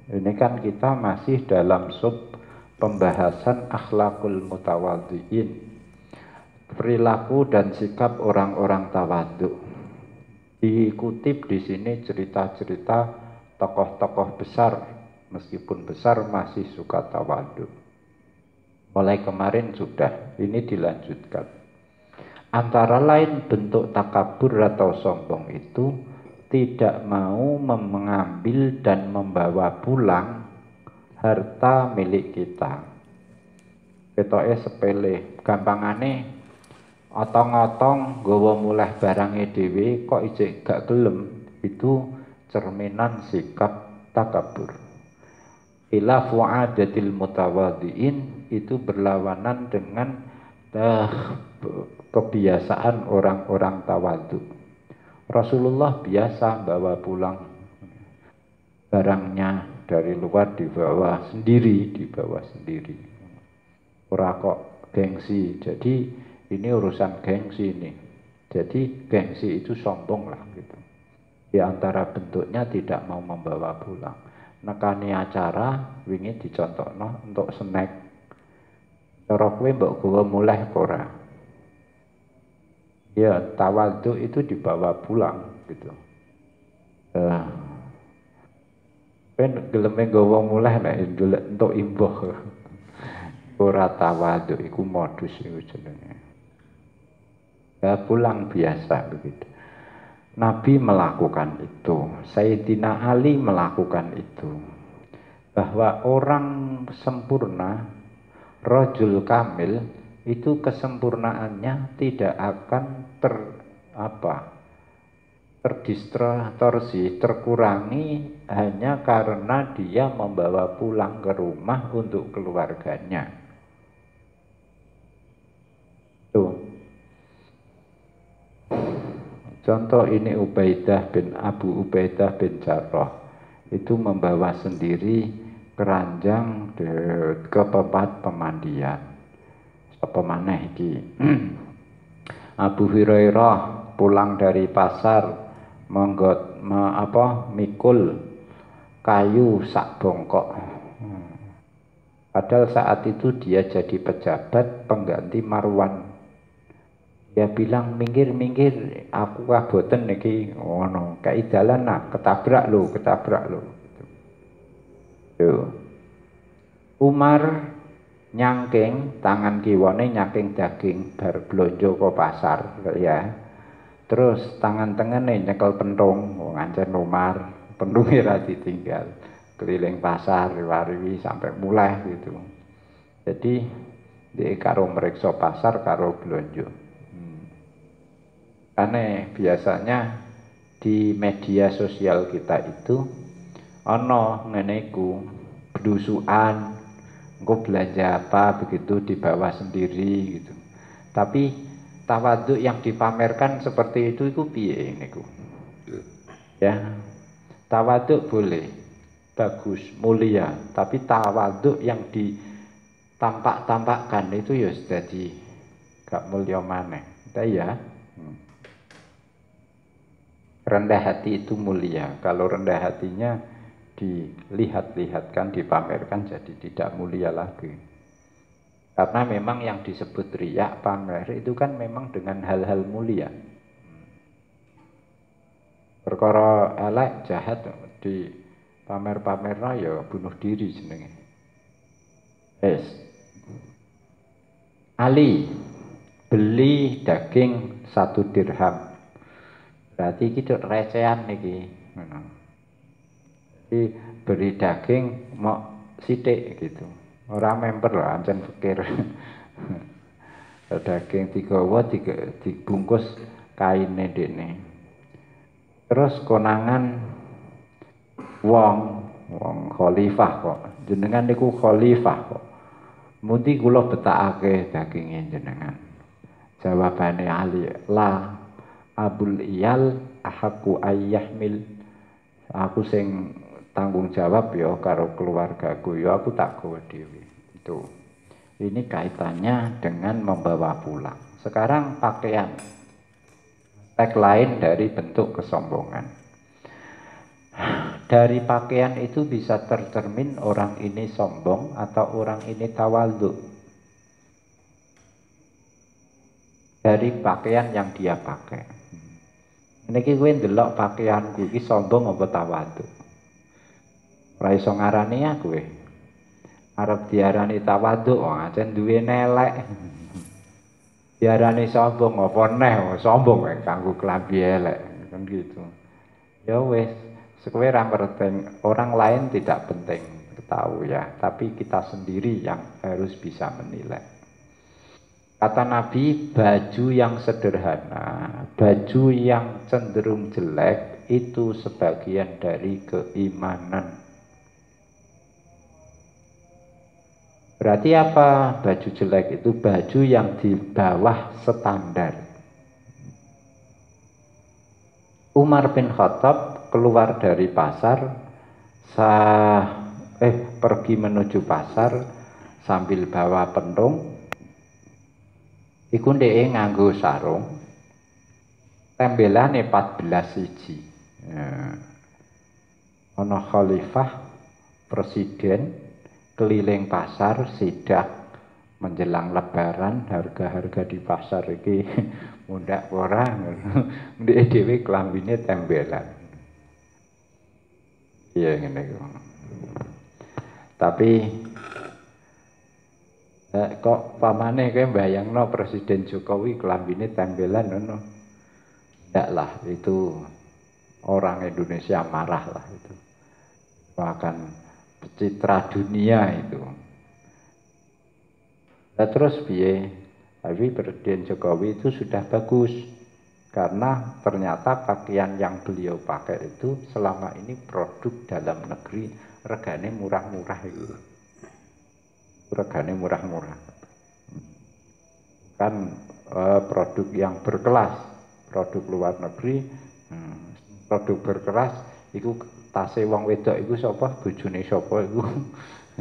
Ini kan kita masih dalam sub pembahasan akhlakul mutawadhiin, perilaku dan sikap orang-orang tawadhu. Dikutip di sini cerita-cerita tokoh-tokoh besar, meskipun besar masih suka tawadhu. Mulai kemarin sudah, ini dilanjutkan. Antara lain bentuk takabur atau sombong itu tidak mau mengambil dan membawa pulang harta milik kita. Ketoke sepele, gampangane otong-otong nggawa muleh barange dhewe kok ijek gak gelem, itu cerminan sikap takabur. Ila fu'adatil mutawadhiin, itu berlawanan dengan kebiasaan orang-orang tawadhu. Rasulullah biasa bawa pulang barangnya dari luar, dibawa sendiri. Ora kok gengsi. Jadi ini urusan gengsi ini. Jadi gengsi itu sombong lah gitu. Di antara bentuknya tidak mau membawa pulang. Nekani acara wingi dicontohno untuk snack. Cara kowe mbok gawa muleh ora? Ya, tawadhu itu dibawa pulang gitu. Ben geleme gawa muleh nek ndelok entuk imbuh. Ora tawadhu iku modus iku jenenge. Ya, pulang biasa begitu. Nabi melakukan itu, Sayyidina Ali melakukan itu. Bahwa orang sempurna, rajul kamil, itu kesempurnaannya tidak akan terdistorsi, terkurangi hanya karena dia membawa pulang ke rumah untuk keluarganya. Tuh. Contoh ini Abu Ubaidah bin Jarrah, itu membawa sendiri keranjang ke tempat pemandian. Apa maneh iki? Abu Hurairah pulang dari pasar mikul kayu sak bongkok. Padahal saat itu dia jadi pejabat pengganti Marwan. Dia bilang, minggir, aku kaboten niki ngono, kayak jalan nah, ketabrak lo. Umar nyangking tangan kiwane nyaking daging bar blonjo ke pasar ya. Terus tangan tengene nyekel pentung, ngancen Umar, pentunge ra ditinggal. Keliling pasar riwi sampai mulai gitu. Jadi dia karo meriksa pasar karo blonjo. Karena biasanya di media sosial kita itu ono ngeneku belusuan, engko belanja apa begitu dibawa sendiri gitu. Tapi tawadhu yang dipamerkan seperti itu piye niku? Ya. Tawadhu boleh, bagus, mulia, tapi tawadhu yang ditampak-tampakkan itu ya jadi gak mulia maneh. Ya. Rendah hati itu mulia. Kalau rendah hatinya dilihat-lihatkan, dipamerkan, jadi tidak mulia lagi. Karena memang yang disebut riya, pamer itu kan memang dengan hal-hal mulia. Perkara elek, jahat di pamer-pamer ya bunuh diri jenenge. Ali beli daging 1 dirham. Berarti kita recehan niki. Jadi beri daging mau sithik gitu. Ora member lah, ancen fikir. Daging digawa dibungkus kaine dene. Terus konangan wong khalifah kok. Jenengan niku khalifah kok. Mundi kula betakake daginge jenengan. Jawabane Ali, la Abul Iyal ahaku ayyahmil. Aku sing tanggung jawab ya karo keluargaku, ya aku tak gawa dhewe. Itu. Ini kaitannya dengan membawa pulang. Sekarang pakaian. Tag lain dari bentuk kesombongan. Dari pakaian itu bisa tercermin orang ini sombong atau orang ini tawadhu. Dari pakaian yang dia pakai. Niki kowe ndelok pakaianku iki sombong apa tawadhu. Ora iso ngarani ya kowe. Arep diarani tawadhu, ancen duwe nelek. Diarani sombong apa neh, sombong wae kanggo klambi elek, kan gitu. Ya wis, kowe ra penting, orang lain tidak penting tahu ya, tapi kita sendiri yang harus bisa menilai. Kata Nabi, baju yang sederhana, baju yang cenderung jelek itu sebagian dari keimanan. Berarti apa? Baju jelek itu baju yang di bawah standar. Umar bin Khattab keluar dari pasar, pergi menuju pasar sambil bawa pentung. Iku ndeke nganggo sarung, tembelane 14 siji. Ana khalifah, presiden, keliling pasar sidak menjelang lebaran, harga-harga di pasar iki mundak ora. Ndek dhewe klambine tembelan. Iya ngene iku. Tapi kok pamane kowe mbayangno Presiden Jokowi klambine tembelan ngono. Ndak lah, itu orang Indonesia marah lah itu. Bahkan citra dunia itu. Nah, terus piye? Tapi Presiden Jokowi itu sudah bagus karena ternyata pakaian yang beliau pakai itu selama ini produk dalam negeri, regane murah-murah itu. Regane murah-murah. Kan produk yang berkelas, produk luar negeri, produk berkelas iku tase wong wedok iku sapa, bojone sapa iku.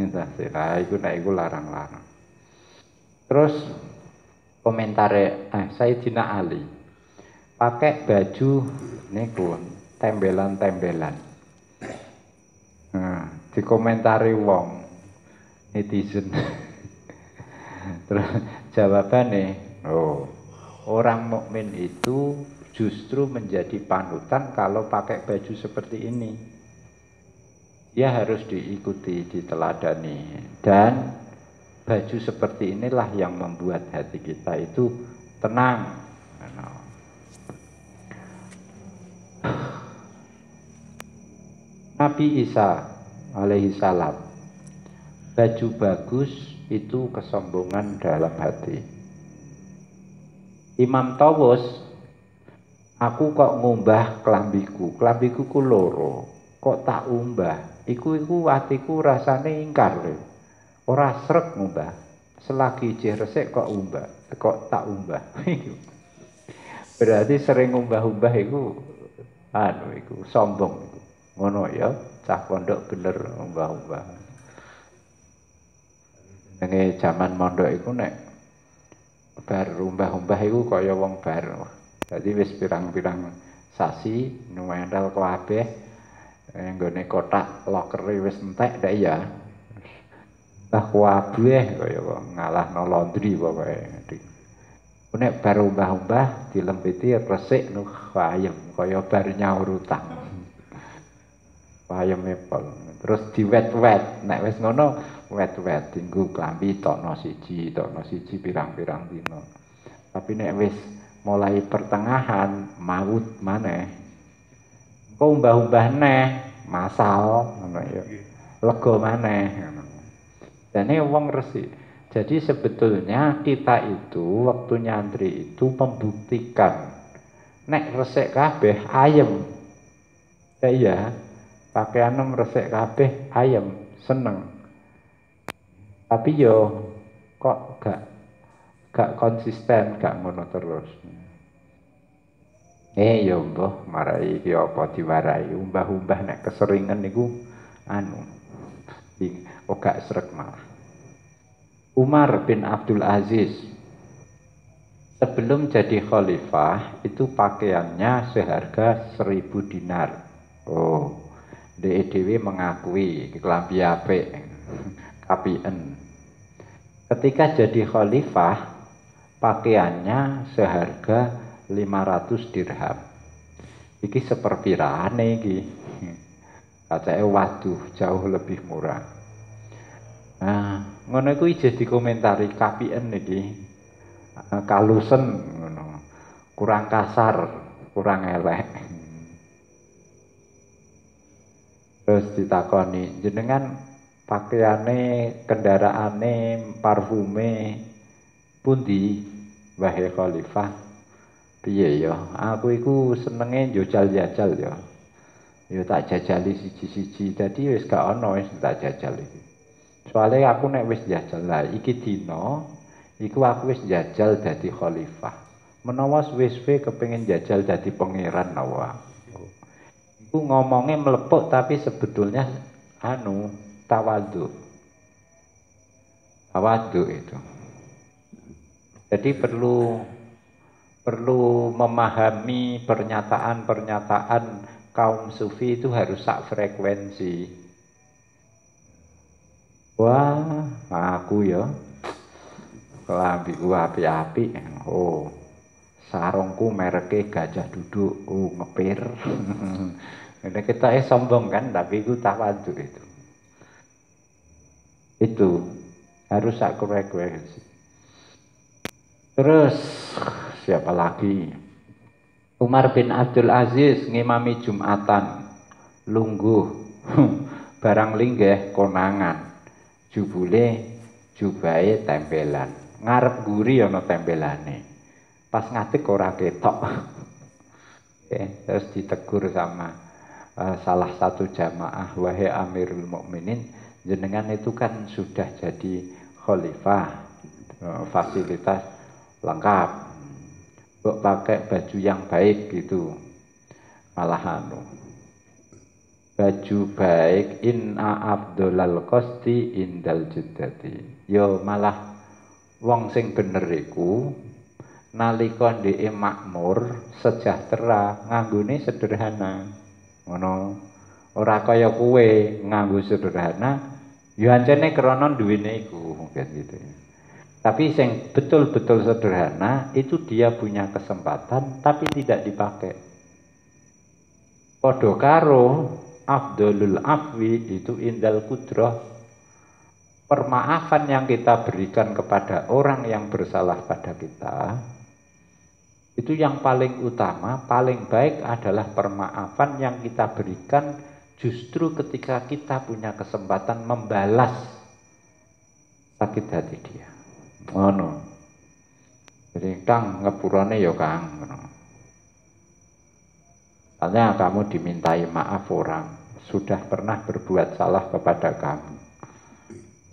Nah, iku nek iku larang-larang. Terus komentare Sayyidina Ali pakai baju niku tembelan-tembelan. Nah, dikomentari wong netizen. Terus jawabannya, orang mukmin itu justru menjadi panutan kalau pakai baju seperti ini. Dia harus diikuti, diteladani, dan baju seperti inilah yang membuat hati kita itu tenang. Nabi Isa alaihi salam, baju bagus itu kesombongan dalam hati. Imam Tawus, aku kok ngumbah klambiku ku loro, kok tak umbah, iku atiku rasane ingkar lho. Ora srek ngumbah, selagi jeh resik kok umbah, kok tak umbah. Berarti sering umbah-umbah iku iku sombong iku. Ngono ya, cah pondok bener umbah-umbah. Nenge zaman mondok iku nek bar umbah-umbah iku kaya wong bar. Dadi wis pirang-pirang sasi nuwendel kabeh nggone kotak lokere wis entek ndak ya. Lah kabeh kaya wong ngalahno laundry pokoke. Nek bar umbah-umbah dilempiti resik nu ayem kaya bar nyaur utang. Ayem epol. Terus diwet-wet, nek wis ngono wet-wet dinggo klambi tokno siji pirang-pirang dina. Tapi nek wis mulai pertengahan maut maneh. Kok umbah-umbah neh, masal ngono ya. Lega maneh ngono. Dene wong resik. Jadi sebetulnya kita itu waktu nyantri itu membuktikan nek resik kabeh ayem. Ya iya. Pakaianem resik kabeh ayem, seneng. Tapi yo kok gak konsisten, gak ngono terus. Yo mbah marai iki apa diwarai, umbah-umbah nek keseringan niku gak srek malah. Umar bin Abdul Aziz sebelum jadi khalifah itu pakaiannya seharga 1000 dinar. dhewe mengakui kelambi apik kapien. Ketika jadi khalifah, pakaiannya seharga 500 dirham. Iki seperpirane iki. Kacake waduh jauh lebih murah. Nah, ngono iku ije dikomentari kapien iki. Kalusen ngono. Kurang kasar, kurang elek. Terus ditakoni, jenengan pakaiane, kendaraane, parfume pundi wahai khalifah? Piye ya? Aku iku senenge njajal-jajal ya. Ya tak jajali siji-siji. Dadi wis gak ono wis tak jajal iki. Soale aku nek wis njajal lah iki dina iku aku wis njajal dadi khalifah. Menawa suwe-suwe kepengin njajal dadi pangeran nawa. Iku ngomongnya melepuk tapi sebetulnya tawadhu. Tawadhu itu. Jadi perlu memahami pernyataan-pernyataan kaum sufi itu harus sak frekuensi. Wah, aku ya kelambiku api-api. Oh, sarungku mereknya Gajah Duduk. Oh, ngepir. Ini kita sombong kan, tapi itu tawadhu itu. Itu harus sak frekuensi. Terus siapa lagi? Umar bin Abdul Aziz ngimami Jumatan, lungguh, barang linggih konangan, jubule jubahe tempelan, ngarep guri ana tempelane, pas ngadeg ora ketok. Terus ditegur sama salah satu jamaah, wahai Amirul Mukminin, jenengan itu kan sudah jadi khalifah, fasilitas lengkap, kok pakai baju yang baik gitu, malah baju baik inna afdolal kosti indal jiddati. Yo malah wong sing bener iku nalika ndeke makmur sejahtera nganggone sederhana, ngono. Ora kaya kowe nganggo sederhana yo ancene krana duwene iku kan gitu. Tapi yang betul-betul sederhana itu dia punya kesempatan tapi tidak dipakai. Padha karo afdolul afwi itu indal kudrah. Permaafan yang kita berikan kepada orang yang bersalah pada kita itu yang paling utama, paling baik adalah permaafan yang kita berikan justru ketika kita punya kesempatan membalas sakit hati dia. Ngono. Jadi Kang ngepurane ya Kang ngono. Soalnya kamu dimintai maaf orang sudah pernah berbuat salah kepada kamu.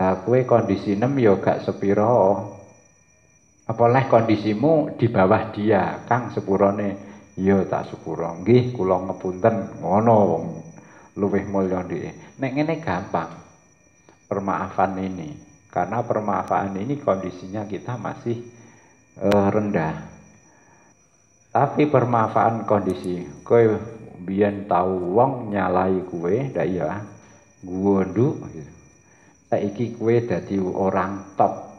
Nah, kue kondisinem ya gak sepiro. Apalagi kondisimu di bawah dia, Kang sepurane ya tak sepuro. Nggih kula ngepunten ngono wong luwih mulya ndike. Nek ngene gampang. Permaafan ini. Karena permaafan ini kondisinya kita masih rendah. Tapi permaafan kondisi, kowe biyen tahu wong nyalai kowe, ndak iya, gonduk. Saiki kowe dadi orang top,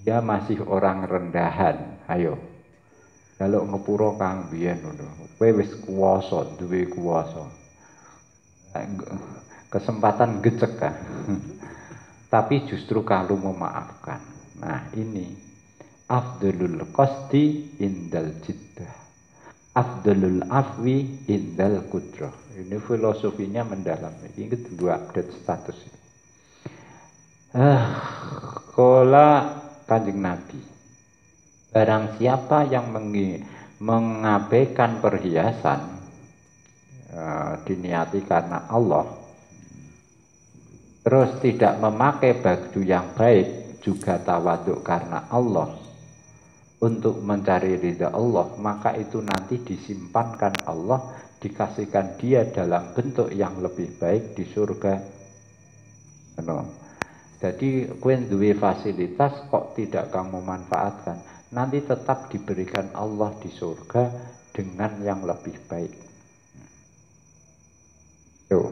dia masih orang rendahan. Ayo, kalau ngepuro Kang biyen ngono, kowe wis kuwasa, duwe kuwasa. Kesempatan gecek kan. Tapi justru kalau memaafkan. Nah ini afdalul qasdi indal jiddah, afdalul afwi indal kudrah. Ini filosofinya mendalam. Ini kedua update status. Kala Kanjeng Nabi, barang siapa yang mengabaikan perhiasan diniati karena Allah, terus tidak memakai baju yang baik juga tawaduk karena Allah untuk mencari ridha Allah, maka itu nanti disimpankan Allah, dikasihkan dia dalam bentuk yang lebih baik di surga. Jadi kowe duwe fasilitas kok tidak kamu manfaatkan, nanti tetap diberikan Allah di surga dengan yang lebih baik. Tuh.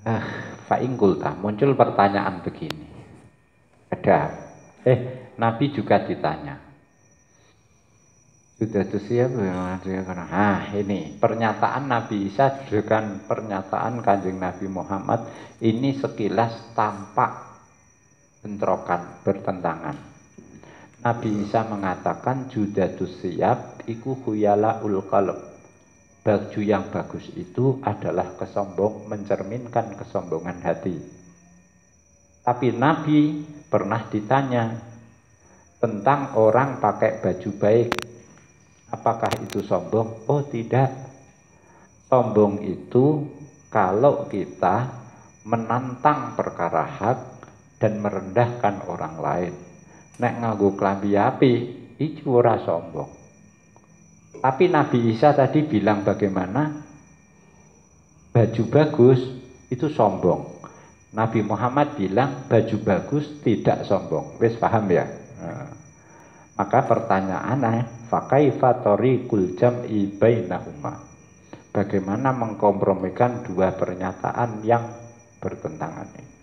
Ah, Fa'ingkulta, muncul pertanyaan begini. Ada, Nabi juga ditanya. Sudah siap ya? Ini pernyataan Nabi Isa dengan pernyataan Kanjeng Nabi Muhammad ini sekilas tampak bentrokan, bertentangan. Nabi Isa mengatakan judatus siap iku khuyalaul qalb. Baju yang bagus itu adalah mencerminkan kesombongan hati. Tapi Nabi pernah ditanya tentang orang pakai baju baik. Apakah itu sombong? Oh tidak. Sombong itu kalau kita menantang perkara hak dan merendahkan orang lain. Nek nganggo klambi api, iku ora sombong. Tapi Nabi Isa tadi bilang bagaimana? Baju bagus itu sombong. Nabi Muhammad bilang baju bagus tidak sombong. Wis paham ya? Maka pertanyaannya, fakaifa tariqul jam'i bainahuma? Bagaimana mengkompromikan dua pernyataan yang bertentangan ini?